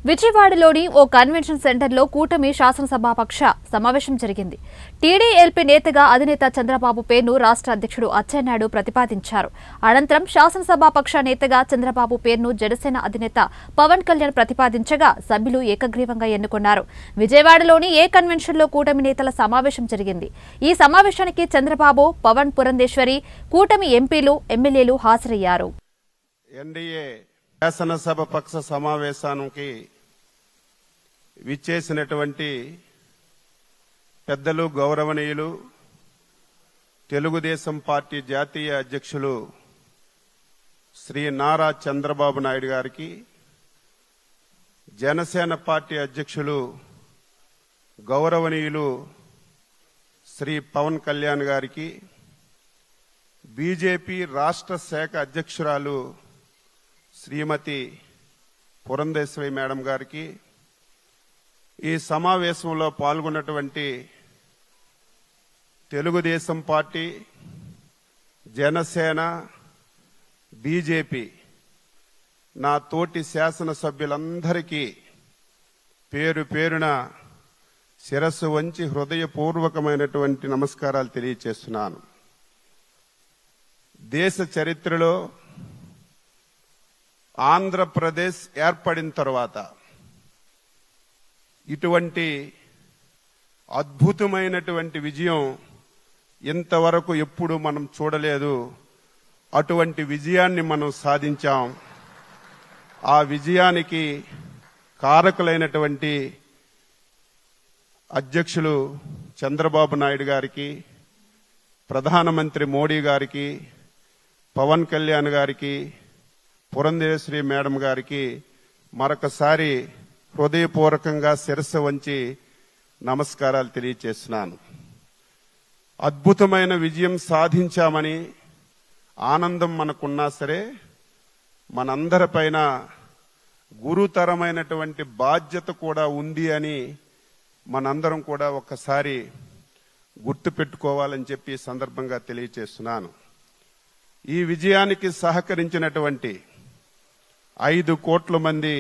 విజయవాడలోని ఓ కన్వెన్షన్ సెంటర్లో కూటమి శాసనసభాపక్ష సమావేశం జరిగింది. టీడీఎల్పీ నేతగా అధినేత చంద్రబాబు పేరును రాష్ట్ర అధ్యక్షుడు అచ్చెన్నాయుడు ప్రతిపాదించారు. అనంతరం శాసనసభాపక్ష నేతగా చంద్రబాబు పేరును జనసేన అధినేత పవన్ కళ్యాణ్ ప్రతిపాదించగా సభ్యులు ఏకగ్రీవంగా ఎన్నుకున్నారు. విజయవాడలోని ఏ కన్వెన్షన్లో కూటమి నేతల సమావేశం జరిగింది. ఈ సమావేశానికి చంద్రబాబు, పవన్, పురంధేశ్వరి, కూటమి ఎంపీలు, ఎమ్మెల్యేలు హాజరయ్యారు. శాసనసభ పక్ష సమావేశానికి విచ్చేసినటువంటి పెద్దలు, గౌరవనీయులు, తెలుగుదేశం పార్టీ జాతీయ అధ్యక్షులు శ్రీ నారా చంద్రబాబు నాయుడు గారికి, జనసేన పార్టీ అధ్యక్షులు గౌరవనీయులు శ్రీ పవన్ కళ్యాణ్ గారికి, బీజేపీ రాష్ట్ర శాఖ అధ్యక్షురాలు శ్రీమతి పురంధేశ్వరి మేడం గారికి, ఈ సమావేశంలో పాల్గొన్నటువంటి తెలుగుదేశం పార్టీ, జనసేన, బీజేపీ నా తోటి శాసనసభ్యులందరికీ పేరు పేరున శిరస్సు వంచి హృదయపూర్వకమైనటువంటి నమస్కారాలు తెలియజేస్తున్నాను. దేశ చరిత్రలో ఆంధ్రప్రదేశ్ ఏర్పడిన తర్వాత ఇటువంటి అద్భుతమైనటువంటి విజయం ఇంతవరకు ఎప్పుడు మనం చూడలేదు. అటువంటి విజయాన్ని మనం సాధించాం. ఆ విజయానికి కారకులైనటువంటి అధ్యక్షులు చంద్రబాబు నాయుడు గారికి, ప్రధానమంత్రి మోడీ గారికి, పవన్ కళ్యాణ్ గారికి, పురంధేశ్వరి మేడం గారికి మరొకసారి హృదయపూర్వకంగా శిరస్సు వంచి నమస్కారాలు తెలియజేస్తున్నాను. అద్భుతమైన విజయం సాధించామని ఆనందం మనకున్నా సరే, మనందరిపైన గురుతరమైనటువంటి బాధ్యత కూడా ఉంది అని మనందరం కూడా ఒక్కసారి గుర్తుపెట్టుకోవాలని చెప్పి సందర్భంగా తెలియజేస్తున్నాను. ఈ విజయానికి సహకరించినటువంటి 5 కోట్ల మంది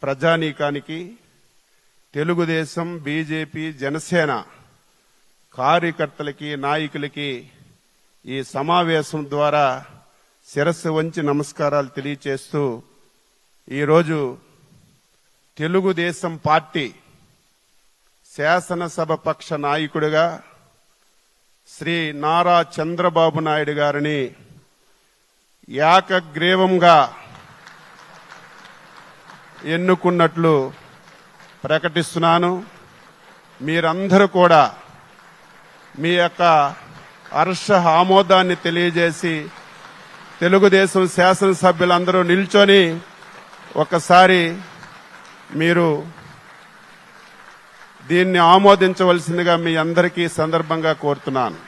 ప్రజానీకానికి, తెలుగుదేశం, బీజేపీ, జనసేన కార్యకర్తలకి, నాయకులకి ఈ సమావేశం ద్వారా శిరస్సు వంచి నమస్కారాలు తెలియజేస్తూ, ఈరోజు తెలుగుదేశం పార్టీ శాసనసభ పక్ష నాయకుడిగా శ్రీ నారా చంద్రబాబు నాయుడు గారిని ఏకగ్రీవంగా ఎన్నుకున్నట్లు ప్రకటిస్తున్నాను. మీరందరూ కూడా మీ యొక్క హర్ష ఆమోదాన్ని తెలియజేసి తెలుగుదేశం శాసనసభ్యులందరూ నిల్చొని ఒకసారి మీరు దీన్ని ఆమోదించవలసిందిగా మీ అందరికీ సందర్భంగా కోరుతున్నాను.